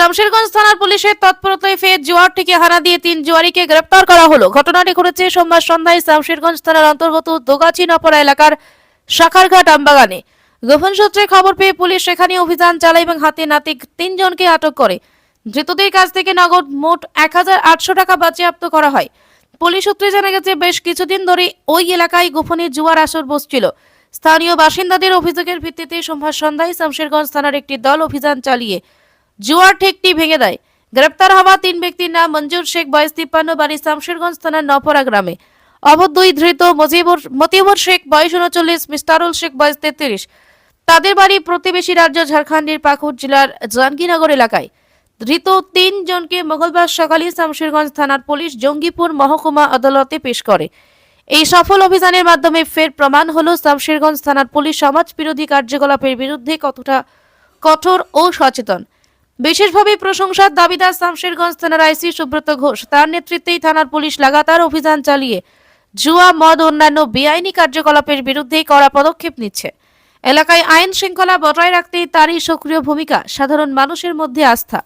শামশেরগঞ্জ থানার পুলিশের তৎপরতায় ফের জুয়ার থেকে হানা দিয়ে 3 জুয়ারিকে গ্রেপ্তার করা হলো। ঘটনাটি ঘটেছে সোমবার সন্ধ্যায় শামশেরগঞ্জ থানার অন্তর্গত দোগাচিনপাড়া এলাকার শাখারঘাট আমবাগানে। গোপন সূত্রে খবর পেয়ে পুলিশ সেখানে অভিযান চালায় এবং হাতে নাতে 3 জনকে আটক করে। ধৃতদের কাছ থেকে নগদ মোট 1800 টাকা বাজেয়াপ্ত করা হয়। পুলিশ সূত্রে জানা গেছে, বেশ কিছুদিন ধরে ওই এলাকায় গোপনে জুয়ার আসর বসছিল। স্থানীয় বাসিন্দাদের অভিযোগের ভিত্তিতে সোমবার সন্ধ্যায় শামশেরগঞ্জ থানার একটি দল অভিযান চালিয়ে জুয়ার ঠেকটি ভেঙে দেয়। গ্রেপ্তার হওয়া 3 ব্যক্তির নাম মঞ্জুর শেখ, বয়স 53, বাড়ি শামশেরগঞ্জ থানার নপরা গ্রামে। অপর 2 ধৃত মতিবর শেখ, বয়স 39, মিস্তারুল শেখ, বয়স 33, তাদের বাড়ি প্রতিবেশী রাজ্য ঝাড়খণ্ডের পাকুড় জেলার জানকীনগর এলাকায়। ধৃত 3 জনকে মঙ্গলবার সকালে শামশেরগঞ্জ থানার পুলিশ জঙ্গিপুর মহকুমা আদালতে পেশ করে। এই সফল অভিযানের মাধ্যমে ফের প্রমাণ হলো শামশেরগঞ্জ থানার পুলিশ সমাজ বিরোধী কার্যকলাপের বিরুদ্ধে কতটা কঠোর ও সচেতন। বিশেষভাবে প্রশংসার দাবিদার শামশেরগঞ্জ থানার আইসি সুব্রত ঘোষ। তার নেতৃত্বেই থানার পুলিশ লাগাতার অভিযান চালিয়ে জুয়া, মদ, অন্যান্য বেআইনি কার্যকলাপের বিরুদ্ধে কড়া পদক্ষেপ নিচ্ছে। এলাকায় আইন শৃঙ্খলা বজায় রাখতে তারই সক্রিয় ভূমিকা, সাধারণ মানুষের মধ্যে আস্থা।